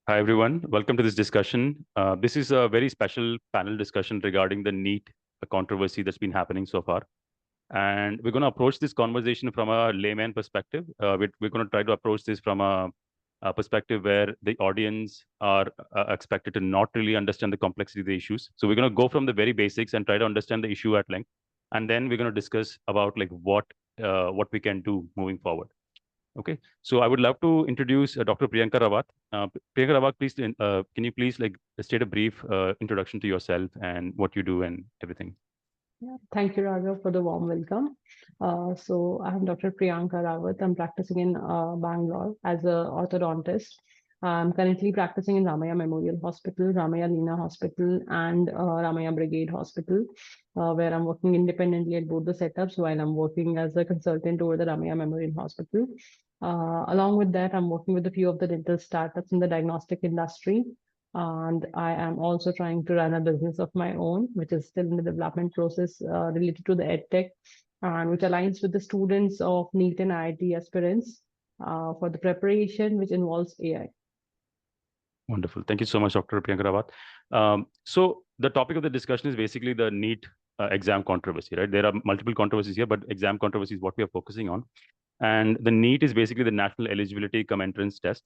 Hi, everyone. Welcome to this discussion. This is a very special panel discussion regarding the NEET controversy that's been happening so far. And we're going to approach this conversation from a layman perspective. We're going to try to approach this from a perspective where the audience are expected to not really understand the complexity of the issues. So we're going to go from the very basics and try to understand the issue at length. And then we're going to discuss about like what we can do moving forward. Okay, so I would love to introduce Dr. Priyanka Rawat. Priyanka Rawat, please, can you please like state a brief introduction to yourself and what you do and everything? Yeah, thank you, Raghav, for the warm welcome. So I'm Dr. Priyanka Rawat. I'm practicing in Bangalore as an orthodontist. I'm currently practicing in Ramaya Memorial Hospital, Ramaya Lina Hospital, and Ramaya Brigade Hospital, where I'm working independently at both the setups while I'm working as a consultant over the Ramaya Memorial Hospital. Along with that, I'm working with a few of the dental startups in the diagnostic industry, and I am also trying to run a business of my own, which is still in the development process related to the EdTech, and which aligns with the students of NEET and IIT aspirants for the preparation, which involves AI. Wonderful. Thank you so much, Dr. Priyanka Rawat. So the topic of the discussion is basically the NEET exam controversy, right? There are multiple controversies here, but exam controversy is what we are focusing on. And the NEET is basically the National Eligibility Cum Entrance Test.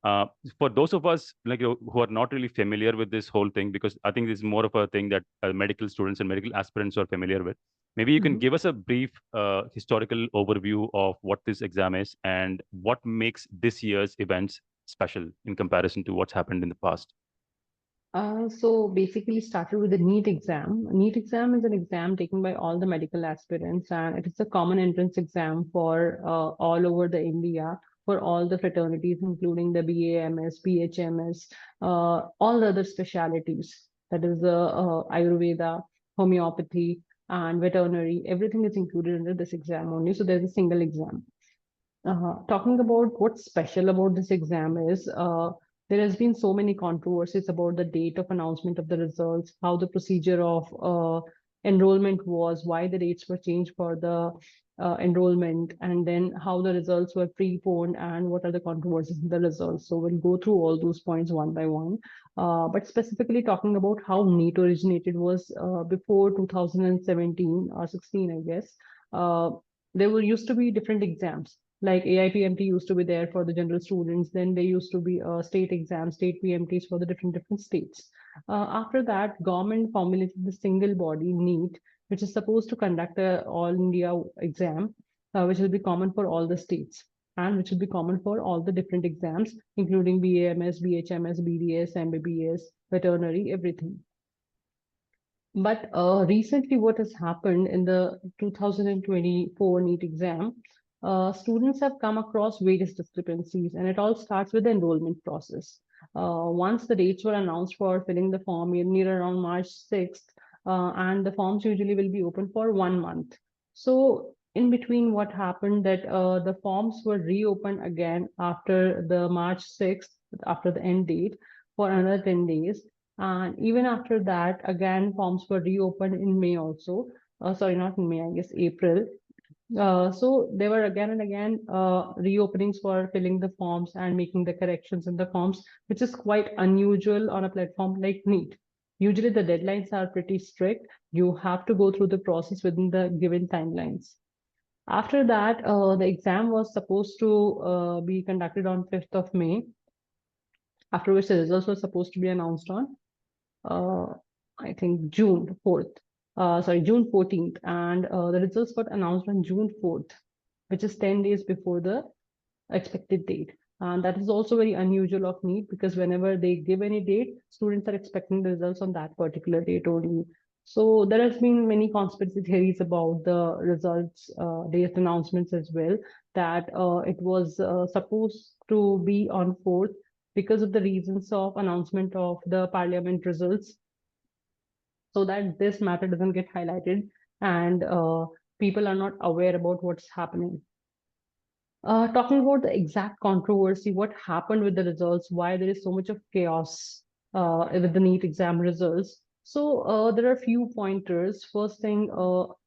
Uh, for those of us who are not really familiar with this whole thing, because I think this is more of a thing that medical students and medical aspirants are familiar with, maybe you can Mhm. give us a brief historical overview of what this exam is and what makes this year's events special in comparison to what's happened in the past. So basically started with the NEET exam. NEET exam is an exam taken by all the medical aspirants, and it is a common entrance exam for all over the India for all the fraternities, including the BAMS, BHMS, all the other specialities. That is the Ayurveda, homeopathy, and veterinary. Everything is included under this exam only. So there's a single exam. Talking about what's special about this exam is there has been so many controversies about the date of announcement of the results, how the procedure of enrollment was, why the dates were changed for the enrollment, and then how the results were preponed and what are the controversies in the results. So we'll go through all those points one by one. But specifically talking about how NEET originated was before 2017 or 16, I guess. Uh, there were used to be different exams like AIPMT used to be there for the general students. Then there used to be state exams, state PMTs for the different states. After that, government formulated the single body NEET, which is supposed to conduct a all India exam, which will be common for all the states and which will be common for all the different exams, including BAMS, BHMS, BDS, MBBS, veterinary, everything. But recently, what has happened in the 2024 NEET exam, students have come across various discrepancies, and it all starts with the enrollment process. Once the dates were announced for filling the form near around March 6th, and the forms usually will be open for 1 month. So, in between, what happened that the forms were reopened again after the March 6th, after the end date, for another 10 days, and even after that, again, forms were reopened in May also. Sorry, not in May, I guess April. So there were again and again reopenings for filling the forms and making the corrections in the forms, which is quite unusual on a platform like NEET. Usually the deadlines are pretty strict. You have to go through the process within the given timelines. After that, the exam was supposed to be conducted on 5th of May, after which the results were supposed to be announced on uh, I think June 4th, June 14th. And the results got announced on June 4th, which is 10 days before the expected date. And that is also very unusual of NEET because whenever they give any date, students are expecting the results on that particular date only. So there has been many conspiracy theories about the results, date announcements as well, that it was supposed to be on 4th because of the reasons of announcement of the parliament results so that this matter doesn't get highlighted and people are not aware about what's happening. Talking about the exact controversy, what happened with the results, why there is so much of chaos with the NEET exam results. So there are a few pointers. First thing,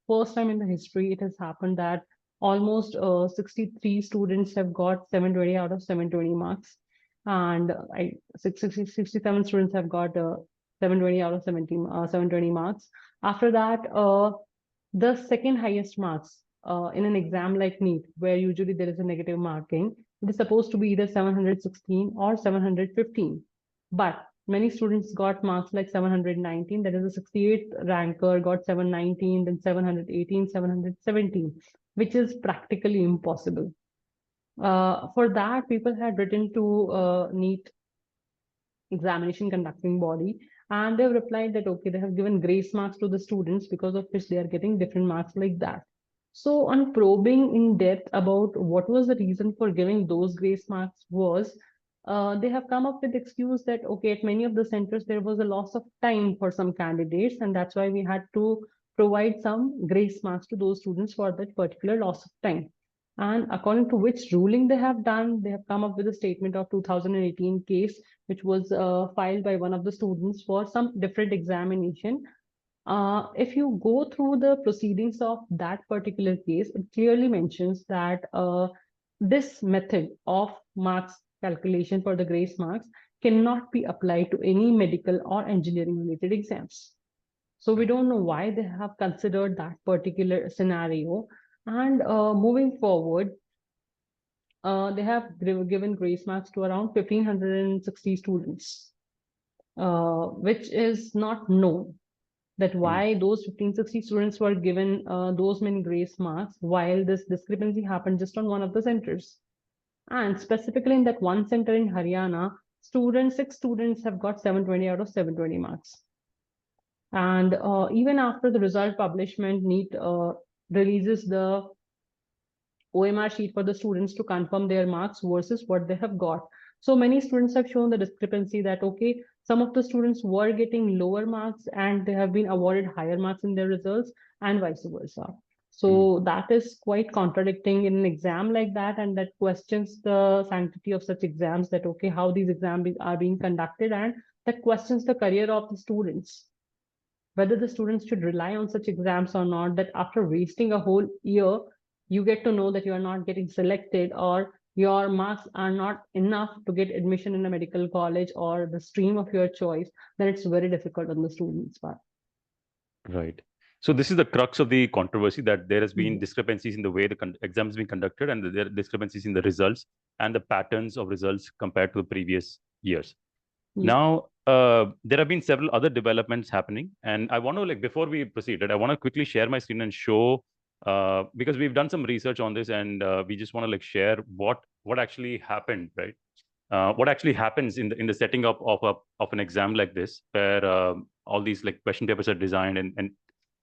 first time in the history, it has happened that almost 63 students have got 720 out of 720 marks. and 67 students have got 720 out of 720 marks. After that, the second highest marks in an exam like NEET, where usually there is a negative marking, it is supposed to be either 716 or 715. But many students got marks like 719, that is a 68th ranker got 719, then 718, 717, which is practically impossible. For that, people had written to NEET examination conducting body, and they've replied that okay, they have given grace marks to the students because of which they are getting different marks like that. So on probing in depth about what was the reason for giving those grace marks was, they have come up with the excuse that okay, at many of the centers there was a loss of time for some candidates, and that's why we had to provide some grace marks to those students for that particular loss of time. And according to which ruling they have done, they have come up with a statement of 2018 case, which was filed by one of the students for some different examination. If you go through the proceedings of that particular case, it clearly mentions that this method of marks calculation for the grace marks cannot be applied to any medical or engineering related exams. So we don't know why they have considered that particular scenario. And moving forward, they have given grace marks to around 1,560 students, which is not known that why those 1,560 students were given those many grace marks while this discrepancy happened just on one of the centers. And specifically in that one center in Haryana, six students have got 720 out of 720 marks. And even after the result publishment, NEET releases the OMR sheet for the students to confirm their marks versus what they have got. So many students have shown the discrepancy that, okay, some of the students were getting lower marks and they have been awarded higher marks in their results and vice versa. So that is quite contradicting in an exam like that, and that questions the sanctity of such exams that, okay, how these exams are being conducted, and that questions the career of the students, whether the students should rely on such exams or not, that after wasting a whole year, you get to know that you are not getting selected or your marks are not enough to get admission in a medical college or the stream of your choice, then it's very difficult on the students' part. Right. So this is the crux of the controversy, that there has been Yeah. discrepancies in the way the exam has been conducted, and there are discrepancies in the results and the patterns of results compared to the previous years. Yeah. Now, there have been several other developments happening, and I want to, like, before we proceed, I want to quickly share my screen and show, because we've done some research on this, and we just want to like share what actually happened, right? What actually happens in the setting up of an exam like this, where all these like question papers are designed, and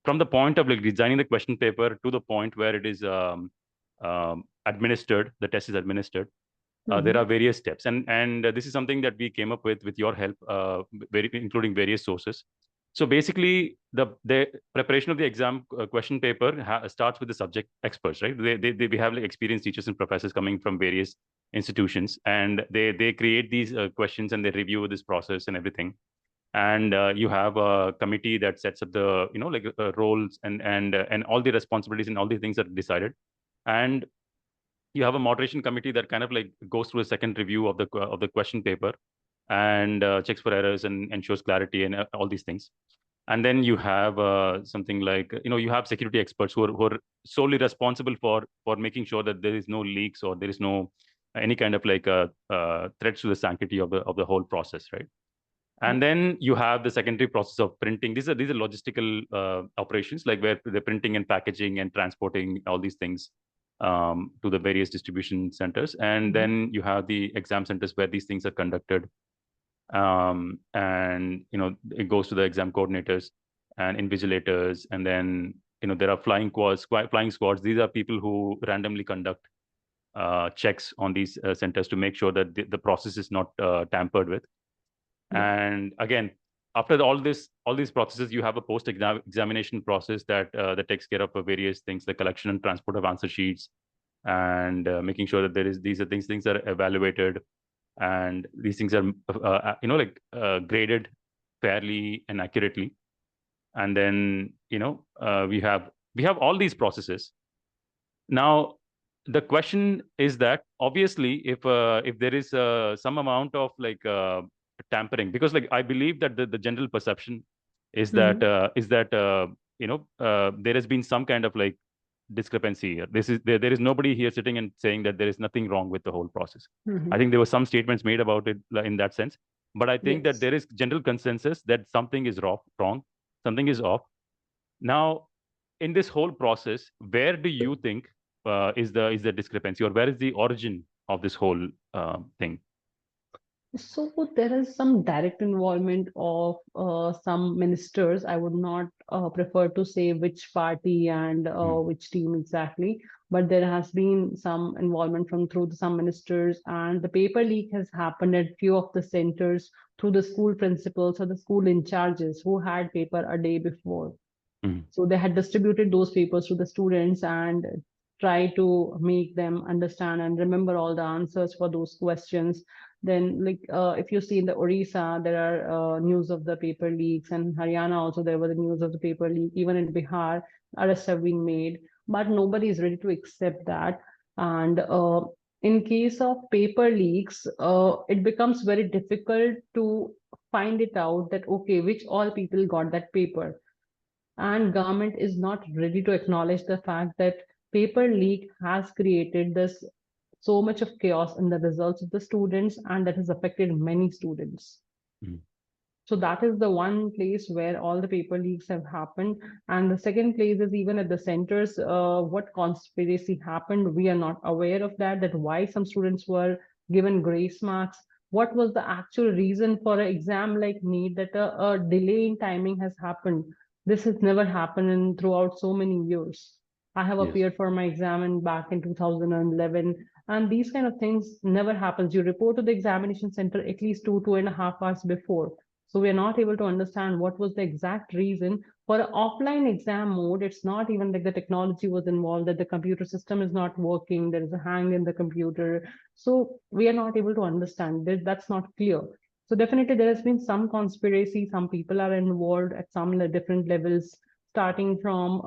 from the point of like designing the question paper to the point where it is administered, the test is administered. There are various steps, and this is something that we came up with your help, including various sources. So basically, the preparation of the exam question paper starts with the subject experts, right? We have like experienced teachers and professors coming from various institutions, and they create these questions and they review this process and everything. And you have a committee that sets up the like roles and all the responsibilities and all the things that are decided. And you have a moderation committee that kind of like goes through a second review of the question paper and checks for errors and ensures clarity and all these things. And then you have something like you have security experts who are solely responsible for making sure that there is no leaks or there is no any kind of like threats to the sanctity of the whole process, right? And then you have the secondary process of printing. These are logistical operations, like where the printing and packaging and transporting all these things to the various distribution centers. And then you have the exam centers where these things are conducted. And it goes to the exam coordinators and invigilators, and then there are flying squads. These are people who randomly conduct checks on these centers to make sure that the process is not tampered with. And again, after all these processes, you have a post examination process that takes care of various things, the collection and transport of answer sheets, and making sure that these are things are evaluated, and these things are graded fairly and accurately. And then we have all these processes. Now, The question is that obviously if there is some amount of like tampering, because like I believe that the general perception Mm-hmm. is that there has been some kind of like discrepancy here. There is nobody here sitting and saying that there is nothing wrong with the whole process. I Mm-hmm. think there were some statements made about it in that sense, but I think that Yes. there is general consensus that something is wrong, something is off. Now, in this whole process, where do you think is the discrepancy, or where is the origin of this whole thing? So there is some direct involvement of some ministers. I would not prefer to say which party and Mm, which team exactly, but there has been some involvement from through some ministers, and the paper leak has happened at few of the centers through the school principals or the school in charges who had paper a day before. mm, So they had distributed those papers to the students and try to make them understand and remember all the answers for those questions. Then, like if you see in the Orissa, there are news of the paper leaks, and Haryana also there were the news of the paper leak. Even in Bihar, arrests have been made, but nobody is ready to accept that. And in case of paper leaks, it becomes very difficult to find it out that okay, which all people got that paper, and government is not ready to acknowledge the fact that paper leak has created this so much of chaos in the results of the students, and that has affected many students. mm, So that is the one place where all the paper leaks have happened. And the second place is even at the centers, what conspiracy happened. We are not aware of that, that why some students were given grace marks. What was the actual reason for an exam like NEET that a delay in timing has happened? This has never happened in throughout so many years. I have yes. appeared for my exam back in 2011, and these kind of things never happens. You report to the examination center at least 2.5 hours before, so we are not able to understand what was the exact reason. For an offline exam mode, it's not even like the technology was involved, that the computer system is not working, there is a hang in the computer. So we are not able to understand. That's not clear. So definitely there has been some conspiracy. Some people are involved at some different levels, starting from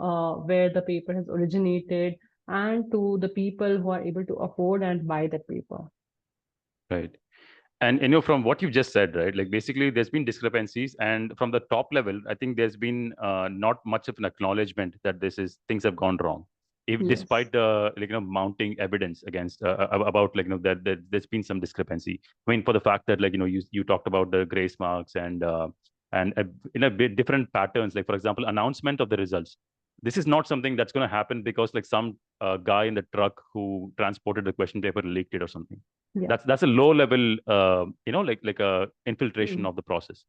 where the paper has originated and to the people who are able to afford and buy that paper. Right. And from what you just said, right, like basically there's been discrepancies, and from the top level, I think there's been not much of an acknowledgement that this is things have gone wrong, if Yes. despite the mounting evidence against about like that there's been some discrepancy. I mean, for the fact that like you talked about the grace marks and in a bit different patterns, like for example announcement of the results. This is not something that's going to happen because like some guy in the truck who transported the question paper leaked it or something. Yeah. That's a low level like a infiltration Mm. of the process.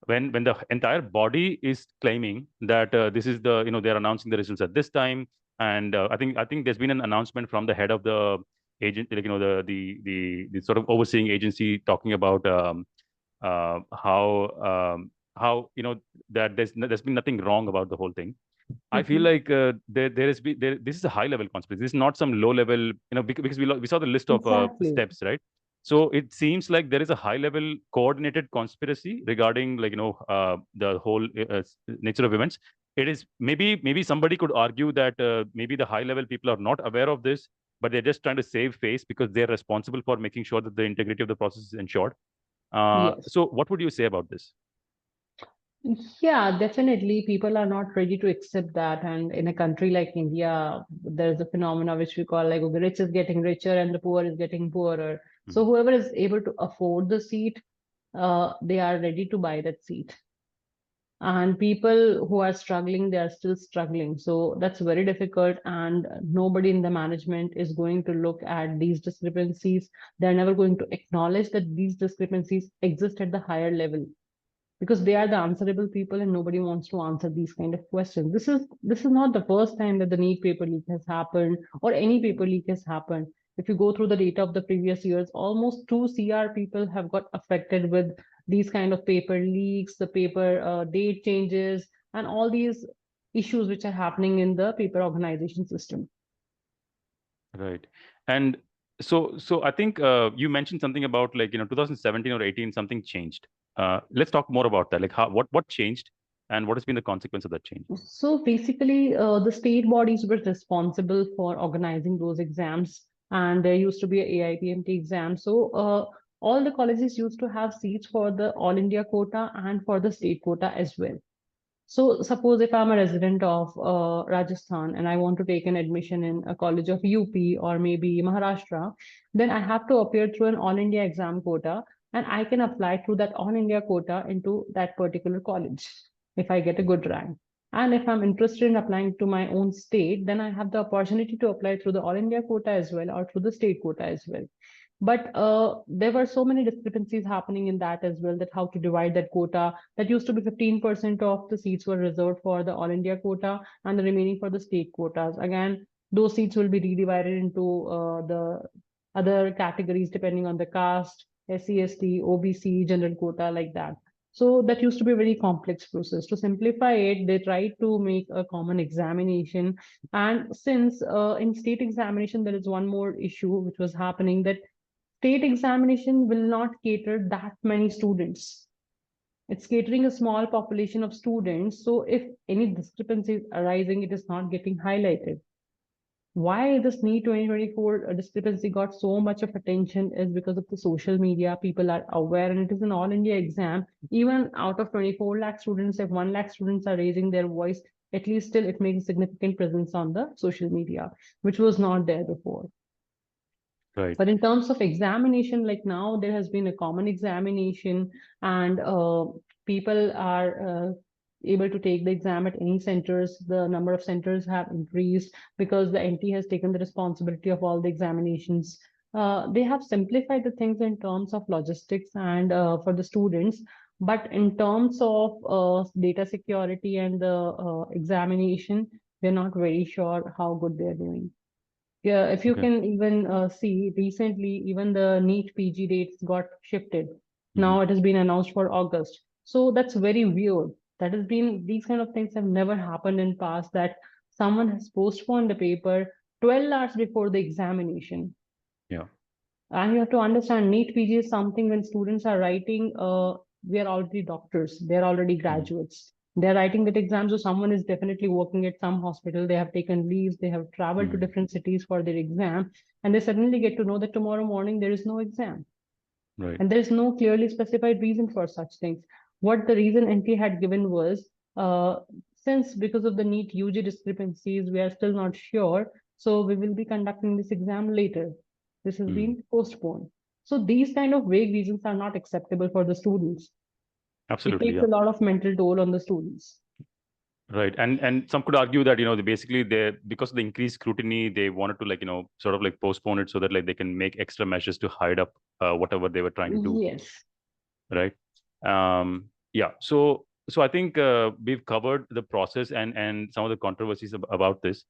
When the entire body is claiming that this is the they're announcing the results at this time. And I think there's been an announcement from the head of the agent, like the sort of overseeing agency, talking about how that there's been nothing wrong about the whole thing. I feel Mhm. like there is this is a high level conspiracy. This is not some low level, because we saw the list of Exactly. steps, right? So it seems like there is a high level coordinated conspiracy regarding like the whole nature of events. It is maybe somebody could argue that maybe the high level people are not aware of this, but they're just trying to save face because they're responsible for making sure that the integrity of the process is ensured. Yes. So what would you say about this? Yeah, definitely. People are not ready to accept that. And in a country like India, there's a phenomena which we call like the rich is getting richer and the poor is getting poorer. So Mhm. whoever is able to afford the seat, they are ready to buy that seat. And people who are struggling, they are still struggling. So that's very difficult. And nobody in the management is going to look at these discrepancies. They're never going to acknowledge that these discrepancies exist at the higher level, because they are the answerable people and nobody wants to answer these kind of questions. This is not the first time that the NEET paper leak has happened or any paper leak has happened. If you go through the data of the previous years, almost 2 CR people have got affected with these kind of paper leaks, the paper date changes, and all these issues which are happening in the paper organization system. Right. And so I think you mentioned something about like 2017 or 18 something changed. Let's talk more about that. Like what changed? And what has been the consequence of that change? So basically, the state bodies were responsible for organizing those exams, and there used to be a AIPMT exam. So all the colleges used to have seats for the All India quota and for the state quota as well. So suppose if I'm a resident of Rajasthan and I want to take an admission in a college of UP or maybe Maharashtra, then I have to appear through an All India exam quota, and I can apply through that All India quota into that particular college if I get a good rank. And if I'm interested in applying to my own state, then I have the opportunity to apply through the All India quota as well or through the state quota as well. But there were so many discrepancies happening in that as well, that how to divide that quota. That used to be 15% of the seats were reserved for the All India quota and the remaining for the state quotas. Again, those seats will be redivided into the other categories depending on the caste, SC, ST, OBC, general quota, like that. So that used to be a very complex process. To simplify it, they tried to make a common examination. And since in state examination, there is one more issue which was happening, that state examination will not cater that many students. It's catering a small population of students. So if any discrepancy is arising, it is not getting highlighted. Why this NEET 2024 discrepancy got so much of attention is because of the social media. People are aware, and it is an all India exam. Even out of 24 lakh students, if 1 lakh students are raising their voice, at least still it makes a significant presence on the social media, which was not there before. Right. But in terms of examination, like now there has been a common examination, and people are able to take the exam at any centers. The number of centers have increased because the NT has taken the responsibility of all the examinations. They have simplified the things in terms of logistics and for the students. But in terms of data security and the examination, they're not very sure how good they're doing. Yeah, if you Okay. can even see recently, even the NEET PG dates got shifted. Now it has been announced for August. So that's very weird. That has been, these kind of things have never happened in past, that someone has postponed the paper 12 hours before the examination. Yeah. And you have to understand, NEET PG is something when students are writing, we are already doctors, they're already graduates. They're writing that exam, so someone is definitely working at some hospital. They have taken leaves, they have traveled to different cities for their exam, and they suddenly get to know that tomorrow morning there is no exam. Right. And there is no clearly specified reason for such things. What the reason NT had given was, since because of the NEET UG discrepancies, we are still not sure, so we will be conducting this exam later. This has been postponed. So these kind of vague reasons are not acceptable for the students. It Absolutely. takes Yeah. a lot of mental toll on the students. Right. And some could argue that, they basically, because of the increased scrutiny, they wanted to, like, sort of like postpone it so that, like, they can make extra measures to hide up whatever they were trying to do. Yes. Right. Yeah. So I think we've covered the process and some of the controversies about this.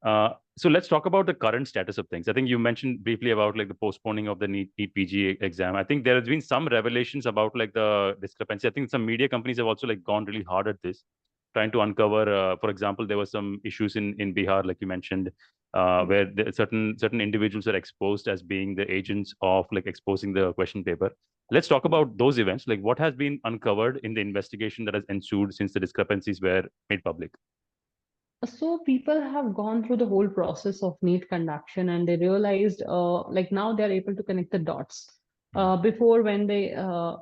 So let's talk about the current status of things. I think you mentioned briefly about, like, the postponing of the NEET PG exam. I think there has been some revelations about, like, the discrepancy. I think some media companies have also, like, gone really hard at this, trying to uncover. For example, there were some issues in Bihar, like you mentioned, where certain individuals are exposed as being the agents of, like, exposing the question paper. Let's talk about those events. Like, what has been uncovered in the investigation that has ensued since the discrepancies were made public? So people have gone through the whole process of NEET conduction, and they realized, like now they're able to connect the dots. Before, when the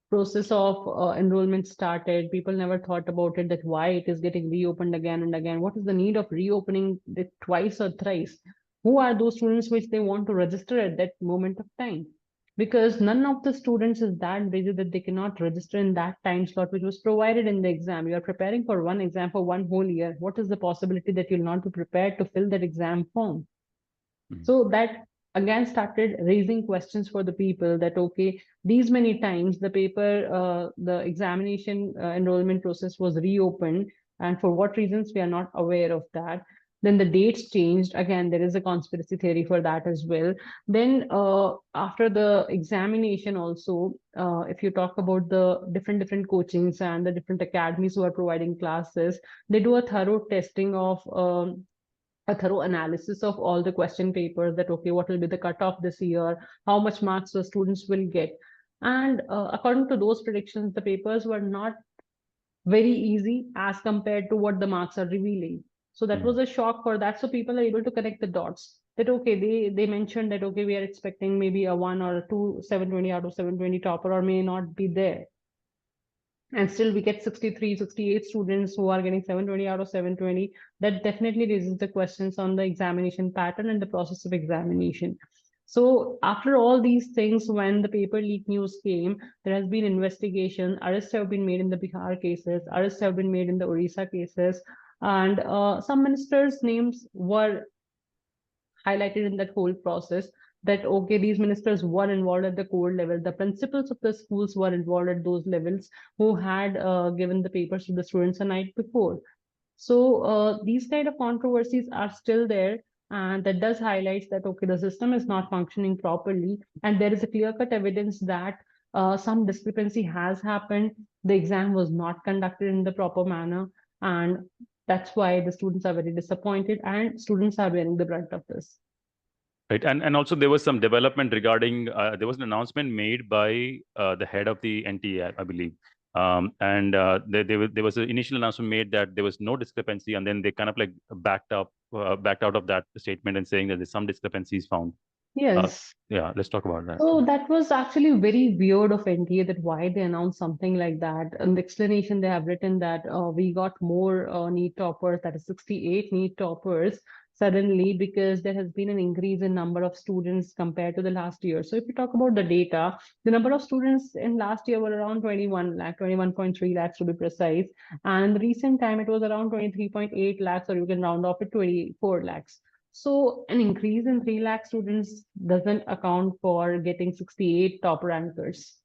process of enrollment started, people never thought about it, that why it is getting reopened again and again. What is the need of reopening it twice or thrice? Who are those students which they want to register at that moment of time? Because none of the students is that busy that they cannot register in that time slot which was provided in the exam. You are preparing for one exam for one whole year. What is the possibility that you'll not be prepared to fill that exam form? So that again started raising questions for the people, that okay, these many times the paper, the examination enrollment process was reopened, and for what reasons we are not aware of that. Then the dates changed. Again, there is a conspiracy theory for that as well. Then after the examination also, if you talk about the different coachings and the different academies who are providing classes, they do a thorough testing of a thorough analysis of all the question papers, that okay, what will be the cutoff this year, how much marks the students will get. And according to those predictions, the papers were not very easy as compared to what the marks are revealing. So that was a shock for that. So people are able to connect the dots that, okay, they mentioned that, okay, we are expecting maybe a 1 or 2 720 out of 720 topper, or may not be there. And still we get 63, 68 students who are getting 720 out of 720. That definitely raises the questions on the examination pattern and the process of examination. So after all these things, when the paper leak news came, there has been investigation, arrests have been made in the Bihar cases, arrests have been made in the Orissa cases, and some ministers' names were highlighted in that whole process, that okay, these ministers were involved at the core level, the principals of the schools were involved at those levels, who had given the papers to the students the night before. So these kind of controversies are still there, and that does highlight that, okay, the system is not functioning properly, and there is a clear cut evidence that some discrepancy has happened, the exam was not conducted in the proper manner, and that's why the students are very disappointed, and students are bearing the brunt of this. Right. And also there was some development regarding, there was an announcement made by the head of the NTA, I believe. And there was an initial announcement made that there was no discrepancy, and then they kind of like backed out of that statement and saying that there's some discrepancies found. Uh, Yes. yeah, let's talk about that. So that was actually very weird of NTA, that why they announced something like that. And the explanation, they have written that we got more NEET toppers, that is 68 NEET toppers suddenly, because there has been an increase in number of students compared to the last year. So if you talk about the data, the number of students in last year were around 21 lakh, 21.3 lakhs to be precise. And in the recent time, it was around 23.8 lakhs, or you can round off to 24 lakhs. So an increase in 3 lakh students doesn't account for getting 68 top rankers.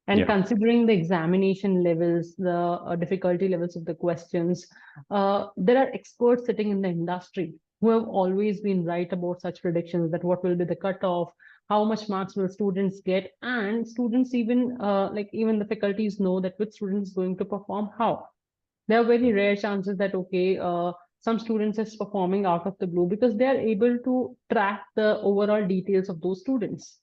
And Yeah. considering the examination levels, the difficulty levels of the questions, there are experts sitting in the industry who have always been right about such predictions, that what will be the cutoff, how much marks will students get, and students even even the faculties know that which student is going to perform how. There are very rare chances that, okay, some students is performing out of the blue, because they are able to track the overall details of those students.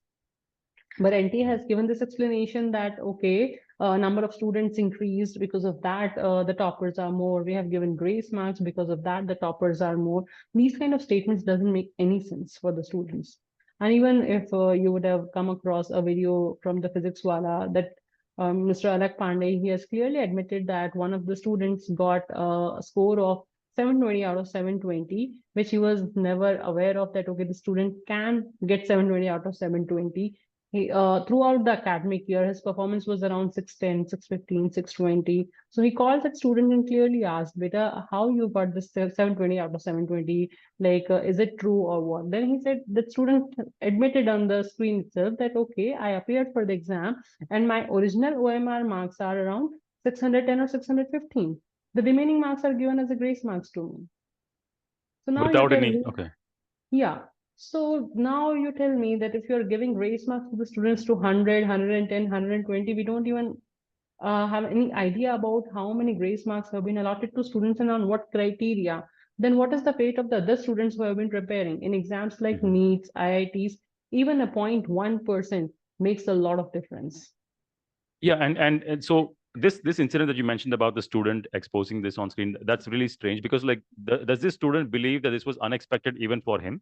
But NTA has given this explanation that, okay, number of students increased, because of that the toppers are more, we have given grace marks, because of that the toppers are more. These kind of statements doesn't make any sense for the students. And even if you would have come across a video from the physics wala, that Mr. Alak Pandey, he has clearly admitted that one of the students got a score of 720 out of 720, which he was never aware of, that okay, the student can get 720 out of 720. Throughout the academic year, his performance was around 610, 615, 620. So he called that student and clearly asked, Beta, how you got this 720 out of 720? Like, is it true or what? Then he said, the student admitted on the screen itself that, okay, I appeared for the exam and my original OMR marks are around 610 or 615. The remaining marks are given as a grace marks to me. So now you Without tell any, me, okay. yeah. So now you tell me that if you're giving grace marks to the students to 100, 110, 120, we don't even have any idea about how many grace marks have been allotted to students and on what criteria. Then what is the fate of the other students who have been preparing in exams like Mhm. NEETs, IITs? Even a 0.1% makes a lot of difference. Yeah, and so this incident that you mentioned about the student exposing this on screen, that's really strange because like does this student believe that this was unexpected even for him?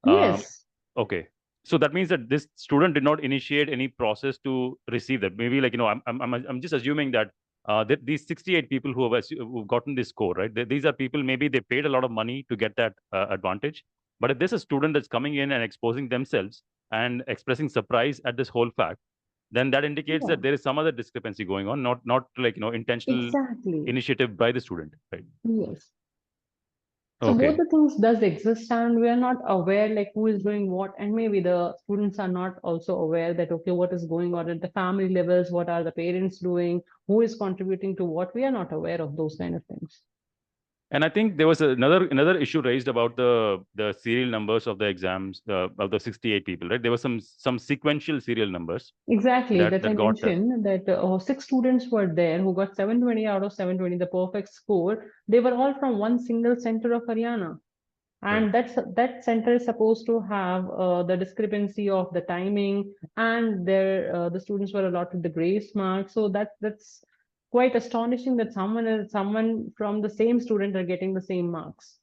Um, Yes. okay. So that means that this student did not initiate any process to receive that. Maybe like, I'm just assuming that that these 68 people who've gotten this score, right? These are people, maybe they paid a lot of money to get that advantage. But if there's a student that's coming in and exposing themselves and expressing surprise at this whole fact, then that indicates Yeah, that there is some other discrepancy going on, not like, intentional exactly. initiative by the student, right? Yes. So both Okay. the things does exist, and we are not aware like who is doing what, and maybe the students are not also aware that, okay, what is going on at the family levels, what are the parents doing, who is contributing to what. We are not aware of those kind of things. And I think there was another issue raised about the serial numbers of the exams of the 68 people, right? There were some sequential serial numbers Exactly, that that I that got mentioned that six students were there who got 720 out of 720, the perfect score. They were all from one single center of Haryana. right. And that center is supposed to have the discrepancy of the timing, and the students were allotted the grace mark. So that's quite astonishing that someone from the same student are getting the same marks.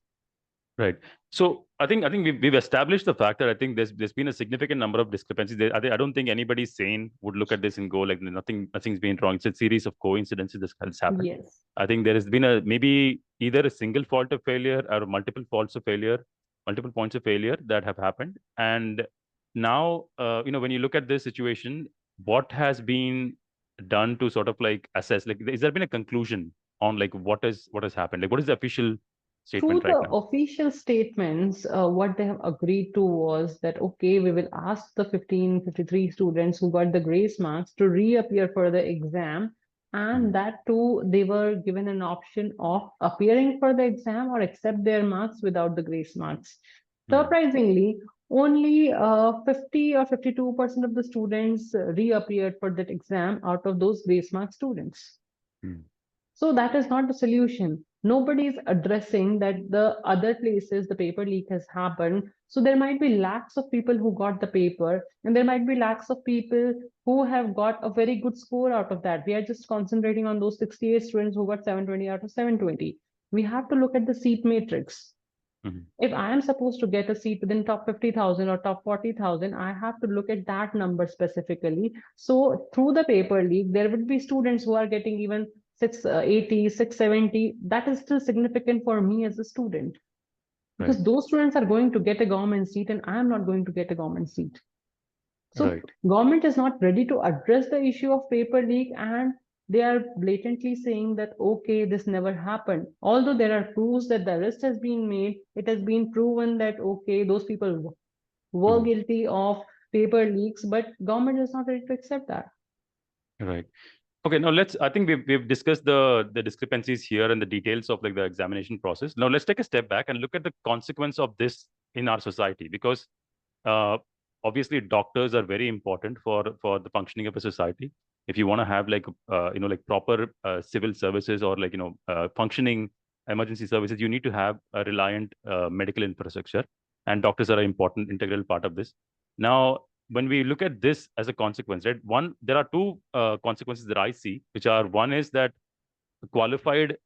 Right. So I think we've established the fact that I think there's been a significant number of discrepancies. I don't think anybody sane would look at this and go like nothing's been wrong. It's a series of coincidences that has happened. Yes. I think there has been a maybe either a single fault of failure or multiple faults of failure, multiple points of failure that have happened. And now, when you look at this situation, what has been done to sort of like assess? Like, is there been a conclusion on like what has happened? Like, what is the official Through statement right the now? official statements, what they have agreed to was that, okay, we will ask the 1553 students who got the grace marks to reappear for the exam. And Mhm. that too, they were given an option of appearing for the exam or accept their marks without the grace marks. Mhm. Surprisingly, only 50 or 52% of the students reappeared for that exam out of those grace mark students. Mhm. So that is not the solution. Nobody is addressing that the other places the paper leak has happened. So there might be lakhs of people who got the paper, and there might be lakhs of people who have got a very good score out of that. We are just concentrating on those 68 students who got 720 out of 720. We have to look at the seat matrix. Mhm. If I am supposed to get a seat within top 50,000 or top 40,000, I have to look at that number specifically. So through the paper leak, there would be students who are getting even 680, 670. That is still significant for me as a student, Right. because those students are going to get a government seat and I am not going to get a government seat. So Right. government is not ready to address the issue of paper leak, and they are blatantly saying that, okay, this never happened. Although there are proofs that the arrest has been made, it has been proven that, okay, those people were Mhm. guilty of paper leaks, but government is not ready to accept that. Right. Okay. Now let's. I think we've discussed the discrepancies here and the details of like the examination process. Now let's take a step back and look at the consequence of this in our society, because uh, obviously doctors are very important for the functioning of a society. If you want to have like like proper civil services or like functioning emergency services, you need to have a reliant medical infrastructure, and doctors are an important integral part of this. Now, when we look at this as a consequence, right? One, there are two consequences that I see, which are one is that qualified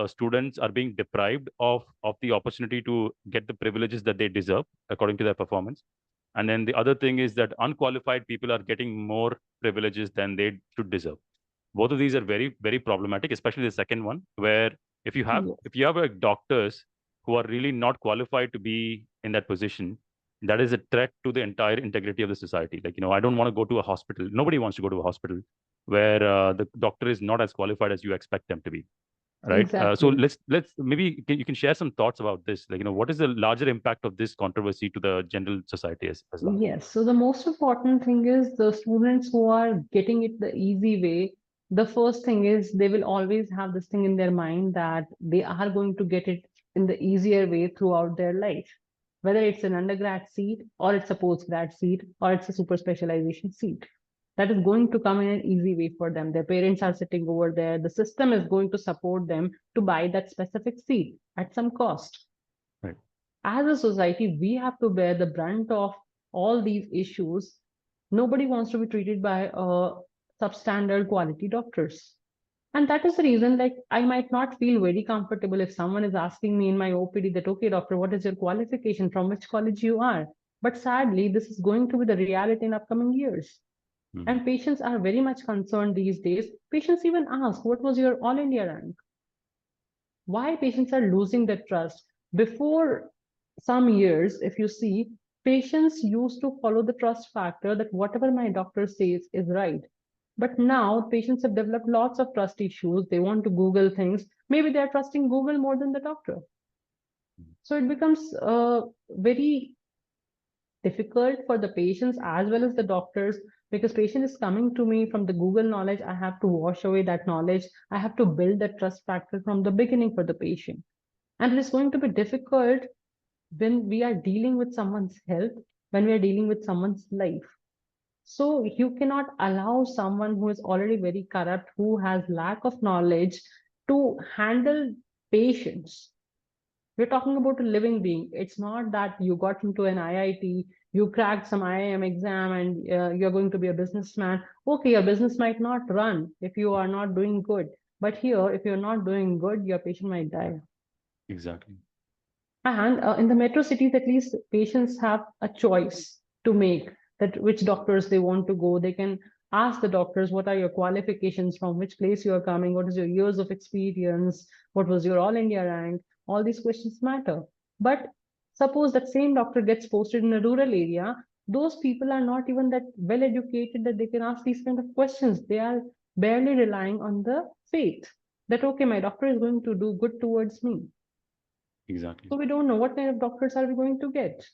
students are being deprived of the opportunity to get the privileges that they deserve according to their performance. And then the other thing is that unqualified people are getting more privileges than they should deserve. Both of these are very, very problematic, especially the second one, where Yes, if you have doctors who are really not qualified to be in that position, that is a threat to the entire integrity of the society. Like, I don't want to go to a hospital. Nobody wants to go to a hospital where the doctor is not as qualified as you expect them to be. Right. So exactly. let's maybe you can share some thoughts about this. Like, what is the larger impact of this controversy to the general society as large? Yes, so the most important thing is the students who are getting it the easy way. The first thing is they will always have this thing in their mind that they are going to get it in the easier way throughout their life, whether it's an undergrad seat or it's a postgrad seat or it's a super specialization seat. That is going to come in an easy way for them. Their parents are sitting over there. The system is going to support them to buy that specific seat at some cost. Right. As a society, we have to bear the brunt of all these issues. Nobody wants to be treated by substandard quality doctors. And that is the reason, like, I might not feel very comfortable if someone is asking me in my OPD that, okay, doctor, what is your qualification, from which college you are? But sadly, this is going to be the reality in upcoming years. Mhm. And patients are very much concerned these days. Patients even ask, what was your all India rank? Why patients are losing their trust? Before some years, if you see, patients used to follow the trust factor that whatever my doctor says is right. But now patients have developed lots of trust issues. They want to Google things. Maybe they're trusting Google more than the doctor. So it becomes very difficult for the patients as well as the doctors, because patient is coming to me from the Google knowledge. I have to wash away that knowledge. I have to build that trust factor from the beginning for the patient. And it is going to be difficult when we are dealing with someone's health, when we are dealing with someone's life. So you cannot allow someone who is already very corrupt, who has lack of knowledge, to handle patients. We're talking about a living being. It's not that you got into an IIT, you cracked some IIM exam, and you're going to be a businessman. Okay, your business might not run if you are not doing good. But here, if you're not doing good, your patient might die. Exactly. And in the metro cities, at least patients have a choice to make that which doctors they want to go. They can ask the doctors, what are your qualifications, from which place you are coming, what is your years of experience, what was your all India rank. All these questions matter. But suppose that same doctor gets posted in a rural area, those people are not even that well educated that they can ask these kind of questions. They are barely relying on the faith that, okay, my doctor is going to do good towards me. Exactly. So we don't know what kind of doctors are we going to get.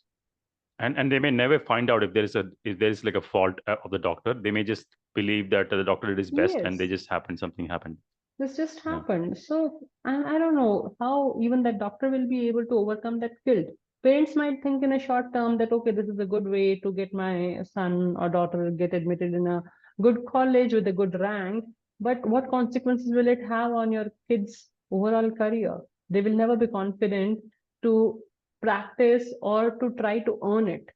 And they may never find out if there is like a fault of the doctor. They may just believe that the doctor did his best, and they Yes, just something happened. this just Yeah. happened. So, and I don't know how even that doctor will be able to overcome that guilt. Parents might think in a short term that, okay, this is a good way to get my son or daughter get admitted in a good college with a good rank. But what consequences will it have on your kid's overall career? They will never be confident to practice or to try to earn it.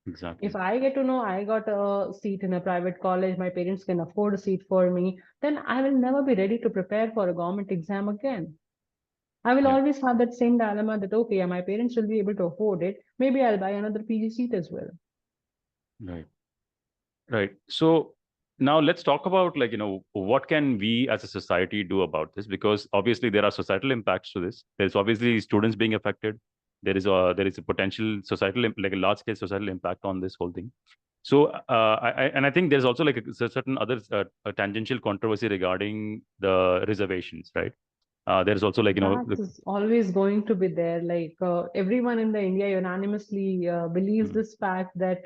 If Exactly. I get to know I got a seat in a private college, my parents can afford a seat for me, then I will never be ready to prepare for a government exam again. I will Yeah. always have that same dilemma that, okay, yeah, my parents will be able to afford it. Maybe I'll buy another PG seat as well. Right. Right. So now let's talk about, like, what can we as a society do about this? Because obviously there are societal impacts to this. There's obviously students being affected. There is a potential societal like a large scale societal impact on this whole thing. So I think there's also like certain other a tangential controversy regarding the reservations, right? There's also, like, That is always going to be there. Like everyone in the India unanimously believes mm, this fact that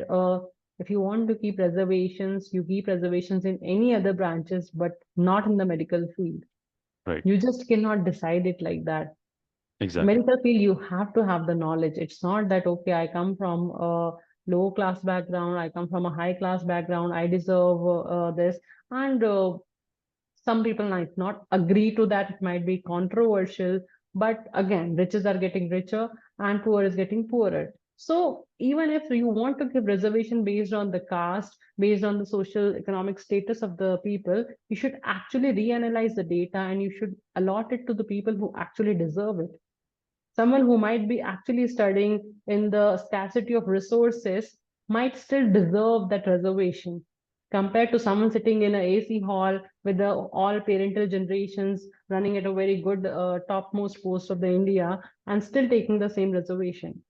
if you want to keep reservations, you keep reservations in any other branches, but not in the medical field. right, You just cannot decide it like that. exactly, Medical field, you have to have the knowledge. It's not that, okay, I come from a low class background, I come from a high class background, I deserve this. And some people might not agree to that. It might be controversial. But again, riches are getting richer and poor is getting poorer. So even if you want to give reservation based on the caste, based on the social economic status of the people, you should actually reanalyze the data and you should allot it to the people who actually deserve it. Someone who might be actually studying in the scarcity of resources might still deserve that reservation compared to someone sitting in a AC hall with the all parental generations running at a very good topmost post of the India and still taking the same reservation.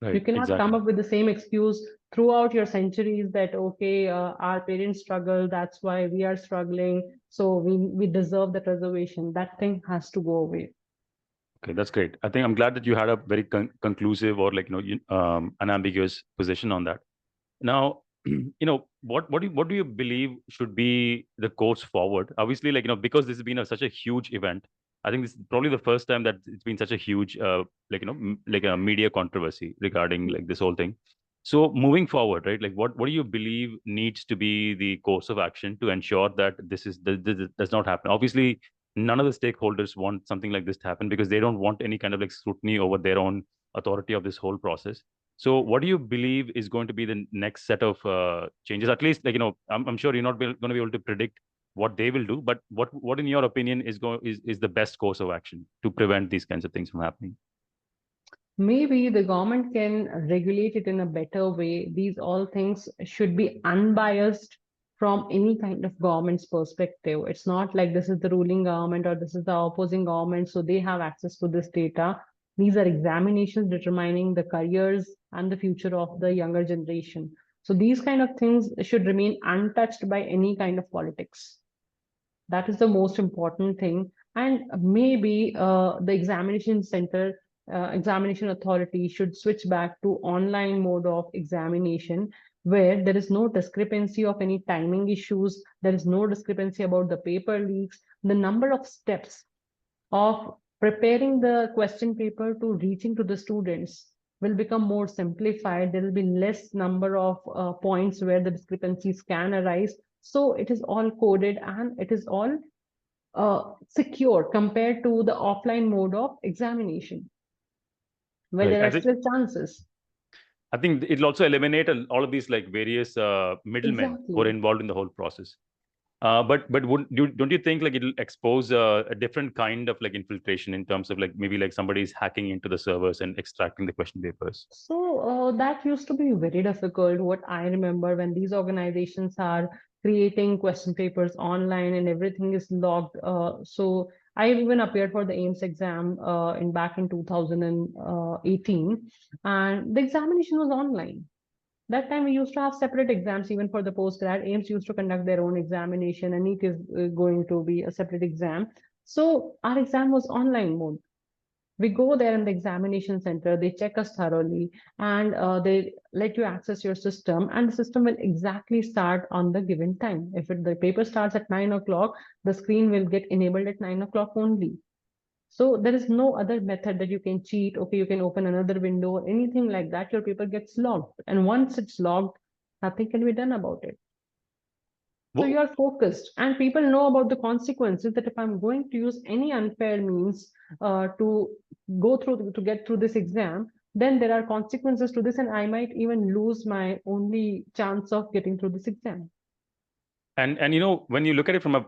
You right, cannot come exactly. up with the same excuse throughout your centuries that, okay, our parents struggle, that's why we are struggling, so we deserve that reservation. That thing has to go away. Okay, that's great. I think I'm glad that you had a very conclusive, or, like, unambiguous position on that. Now, what do you believe should be the course forward? Obviously, like, because this has been such a huge event. I think this is probably the first time that it's been such a huge, like, like a media controversy regarding like this whole thing. So moving forward, right? Like, what do you believe needs to be the course of action to ensure that this does not happen? Obviously, none of the stakeholders want something like this to happen, because they don't want any kind of like scrutiny over their own authority of this whole process. So, what do you believe is going to be the next set of changes? At least, like, I'm sure you're not going to be able to predict what they will do, but what in your opinion is the best course of action to prevent these kinds of things from happening? Maybe the government can regulate it in a better way. These all things should be unbiased from any kind of government's perspective. It's not like this is the ruling government or this is the opposing government, so they have access to this data. These are examinations determining the careers and the future of the younger generation. So these kind of things should remain untouched by any kind of politics. That is the most important thing. And maybe the examination center, examination authority should switch back to online mode of examination where there is no discrepancy of any timing issues, there is no discrepancy about the paper leaks, the number of steps of preparing the question paper to reaching to the students will become more simplified. There will be less number of points where the discrepancies can arise. So it is all coded and it is all secure compared to the offline mode of examination, where Right. there are still chances. I think it'll also eliminate all of these like various middlemen who are Exactly. involved in the whole process. Don't you think like it'll expose a different kind of like infiltration in terms of like maybe like somebody's hacking into the servers and extracting the question papers? So that used to be very difficult. What I remember when these organizations are creating question papers online and everything is logged. So I even appeared for the AIMS exam in back in 2018, and the examination was online. That time we used to have separate exams even for the postgrad. AIMS used to conduct their own examination, and NEET is going to be a separate exam. So our exam was online mode. We go there in the examination center, they check us thoroughly, and they let you access your system, and the system will exactly start on the given time. If the paper starts at 9 o'clock, the screen will get enabled at 9 o'clock only. So there is no other method that you can cheat. Okay, you can open another window or anything like that. Your paper gets logged. And once it's logged, nothing can be done about it. So you are focused, and people know about the consequences that if I'm going to use any unfair means to go through to get through this exam, then there are consequences to this, and I might even lose my only chance of getting through this exam. And when you look at it from an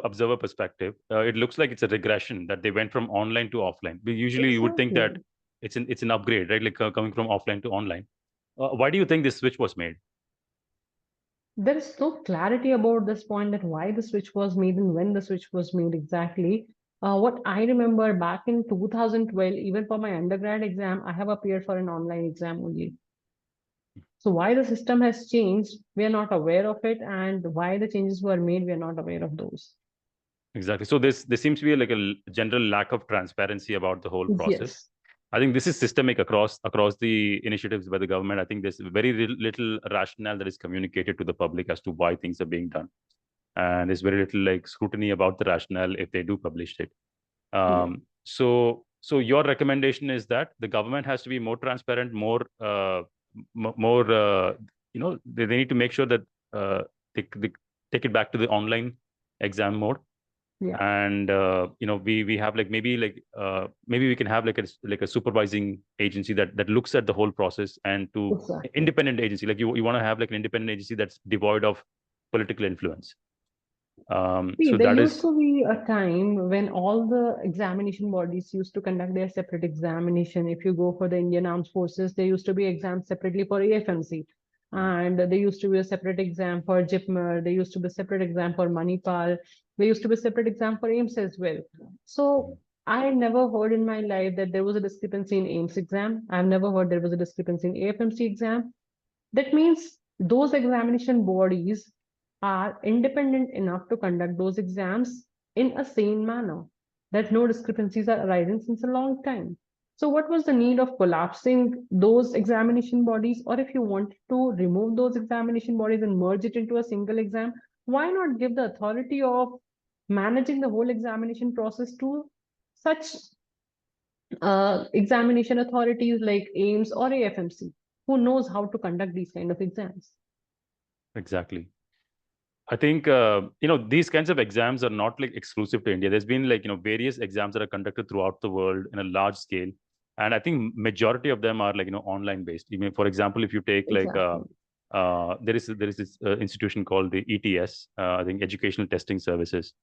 observer perspective, it looks like it's a regression that they went from online to offline. But usually, you would think that Exactly. it's an upgrade, right? Like coming from offline to online. Why do you think this switch was made? There is no clarity about this point that why the switch was made and when the switch was made exactly. What I remember back in 2012, even for my undergrad exam, I have appeared for an online exam only. So why the system has changed, we are not aware of it, and why the changes were made, we are not aware of those. Exactly. So there seems to be like a general lack of transparency about the whole process. Yes, I think this is systemic across the initiatives by the government. I think there's very little rationale that is communicated to the public as to why things are being done, and there's very little like scrutiny about the rationale if they do publish it. yeah, So your recommendation is that the government has to be more transparent, more they need to make sure that they take it back to the online exam mode, yeah, and we have like maybe we can have like a supervising agency that looks at the whole process, and to exactly. independent agency, like you want to have like an independent agency that's devoid of political influence. See, So there that used is to be a time when all the examination bodies used to conduct their separate examination. If you go for the Indian Armed Forces, there used to be exams separately for AFMC. And there used to be a separate exam for JIPMER. There used to be a separate exam for Manipal. There used to be a separate exam for AIMS as well. So I never heard in my life that there was a discrepancy in AIMS exam. I've never heard there was a discrepancy in AFMC exam. That means those examination bodies are independent enough to conduct those exams in a sane manner, that no discrepancies are arising since a long time. So, what was the need of collapsing those examination bodies? Or if you wanted to remove those examination bodies and merge it into a single exam, why not give the authority of managing the whole examination process to such examination authorities like AIMS or AFMC, who knows how to conduct these kind of exams? exactly. I think these kinds of exams are not like exclusive to India. There's been like various exams that are conducted throughout the world in a large scale, and I think majority of them are like online based. Even for example, if you take like Exactly. there is this institution called the ETS, I think Educational Testing Services.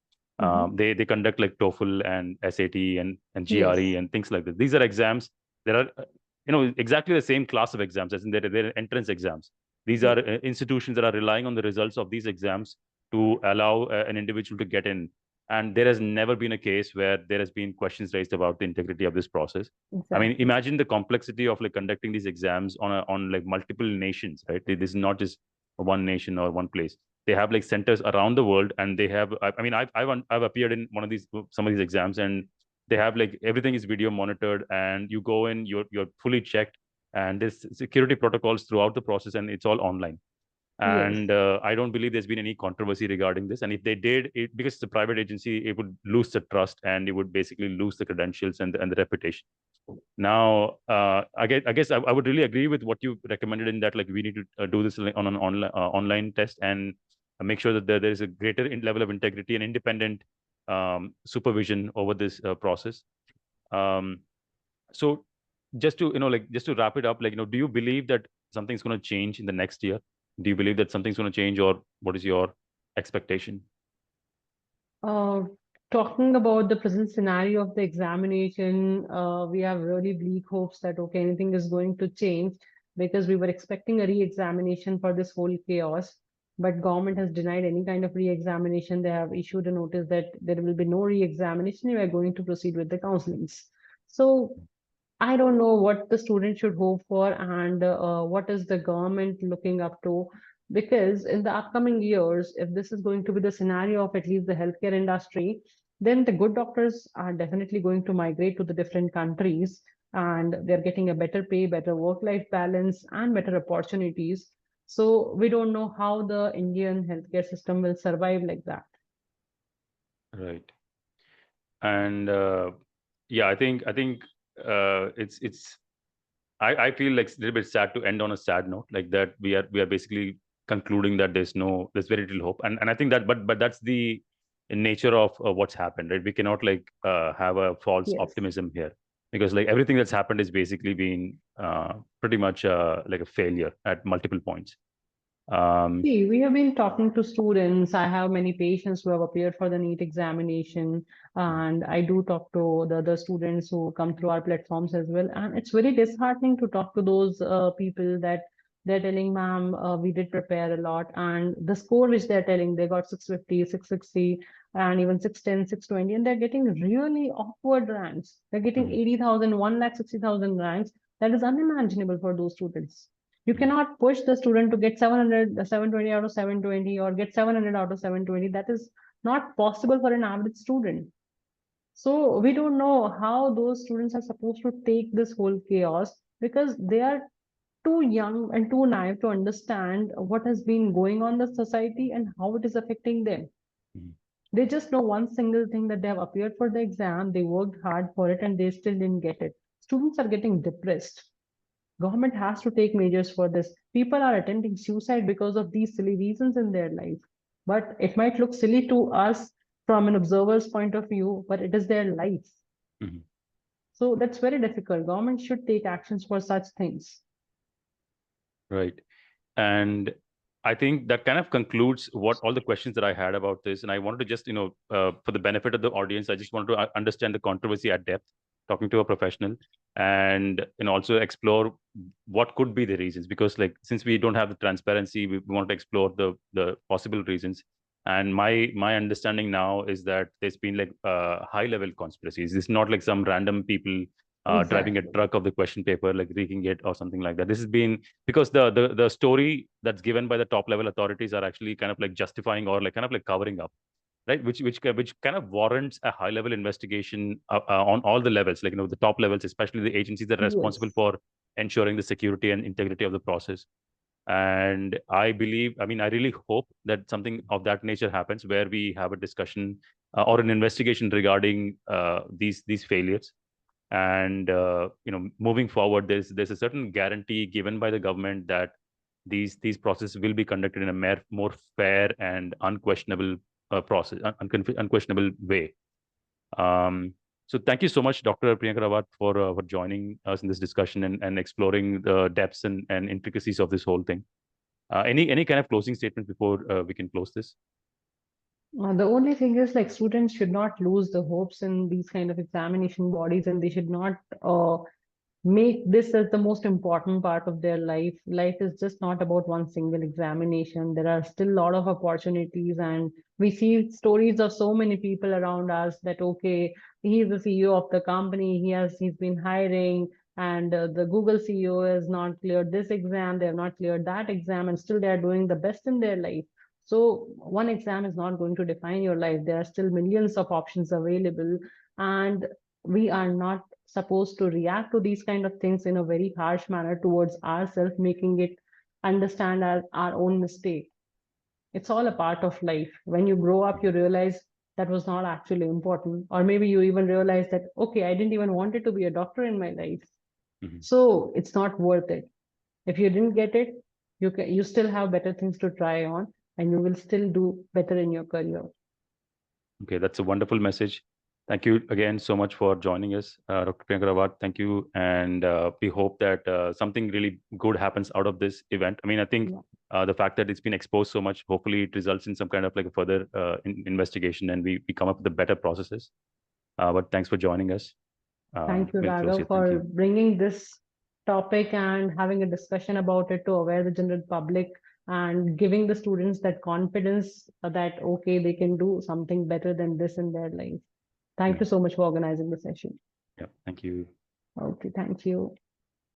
Mhm. They conduct like TOEFL and SAT and GRE Yes, and things like this. These are exams that are exactly the same class of exams as in they're entrance exams. These are yeah, institutions that are relying on the results of these exams to allow an individual to get in. And there has never been a case where there has been questions raised about the integrity of this process. I mean, exactly. imagine the complexity of like conducting these exams on like multiple nations, right? This is not just one nation or one place. They have like centers around the world, and they have. I mean, I've appeared in one of these some of these exams, and they have like everything is video monitored, and you go in, you're fully checked, and there's security protocols throughout the process, and it's all online. Yes, And I don't believe there's been any controversy regarding this. And if they did, because it's a private agency, it would lose the trust, and it would basically lose the credentials and the reputation. Now, I would really agree with what you recommended in that, like we need to do this on an online test, and make sure that there is a greater level of integrity and independent supervision over this process. Um, so just to wrap it up, like do you believe that something's going to change in the next year? Do you believe that something's going to change, or what is your expectation? Uh, Talking about the present scenario of the examination, we have really bleak hopes that okay, anything is going to change because we were expecting a re-examination for this whole chaos. But government has denied any kind of re-examination. They have issued a notice that there will be no re-examination. We are going to proceed with the counselings. So I don't know what the student should hope for and what is the government looking up to. Because in the upcoming years, if this is going to be the scenario of at least the healthcare industry, then the good doctors are definitely going to migrate to the different countries and they're getting a better pay, better work-life balance, and better opportunities. So we don't know how the Indian healthcare system will survive like that. Right. And yeah, I think it's I feel like it's a little bit sad to end on a sad note like that. We are basically concluding that there's very little hope, and I think that but that's the nature of what's happened, right? We cannot like have a false Yes. optimism here because like everything that's happened is basically been pretty much like a failure at multiple points. Um, See, we have been talking to students. I have many patients who have appeared for the NEET examination, and I do talk to the other students who come through our platforms as well. And it's very disheartening to talk to those people that they're telling, ma'am, we did prepare a lot, and the score which they're telling, they got 650, 660, and even 610, 620, and they're getting really awkward ranks. They're getting mhm, 80,000, 1,60,000 ranks. That is unimaginable for those students. You mhm, cannot push the student to get 700, 720 out of 720 or get 700 out of 720. That is not possible for an average student. So we don't know how those students are supposed to take this whole chaos because they are too young and too naive to understand what has been going on in the society and how it is affecting them. mhm, They just know one single thing that they have appeared for the exam, they worked hard for it, and they still didn't get it. Students are getting depressed. Government has to take measures for this. People are attempting suicide because of these silly reasons in their life. But it might look silly to us from an observer's point of view, but it is their life. mhm. So that's very difficult. Government should take actions for such things. Right. And I think that kind of concludes what all the questions that I had about this. And I wanted to just, for the benefit of the audience, I just wanted to understand the controversy at depth, talking to a professional, and also explore what could be the reasons. Because like since we don't have the transparency, we want to explore the possible reasons. And my understanding now is that there's been like high level conspiracies. It's not like some random people driving a Exactly. truck of the question paper, like leaking it or something like that. This has been because the story that's given by the top level authorities are actually kind of like justifying or like kind of like covering up, right? Which kind of warrants a high level investigation on all the levels, like the top levels, especially the agencies that are responsible Yes. for ensuring the security and integrity of the process. And I believe, I mean, I really hope that something of that nature happens where we have a discussion or an investigation regarding these failures. And moving forward, there's a certain guarantee given by the government that these processes will be conducted in a more fair and unquestionable unquestionable way. um, so thank you so much, Dr. Priyanka Rawat, for joining us in this discussion and exploring the depths and intricacies of this whole thing. Any kind of closing statement before we can close this? The only thing is like students should not lose the hopes in these kind of examination bodies and they should not make this as the most important part of their life. Life is just not about one single examination. There are still a lot of opportunities, and we see stories of so many people around us that okay, he's the CEO of the company, he's been hiring, and the Google CEO has not cleared this exam, they have not cleared that exam, and still they are doing the best in their life. So one exam is not going to define your life. There are still millions of options available, and we are not supposed to react to these kind of things in a very harsh manner towards ourselves, making it understand our own mistake. It's all a part of life. When you grow up, you realize that was not actually important. Or maybe you even realize that, okay, I didn't even want it to be a doctor in my life. Mhm. So it's not worth it. If you didn't get it, you still have better things to try on and you will still do better in your career. Okay, that's a wonderful message. Thank you again so much for joining us, Dr. Priyanka Rawat. Thank you, and we hope that something really good happens out of this event. I mean, I think Yeah. The fact that it's been exposed so much, hopefully it results in some kind of like a further investigation, and we come up with the better processes. But thanks for joining us. Thank you, We'll close Raghav, here. Thank for you. bringing this topic and having a discussion about it to aware the general public and giving the students that confidence that, okay, they can do something better than this in their life. Thank Yeah. you so much for organizing the session. Yeah. Thank you. Okay, thank you.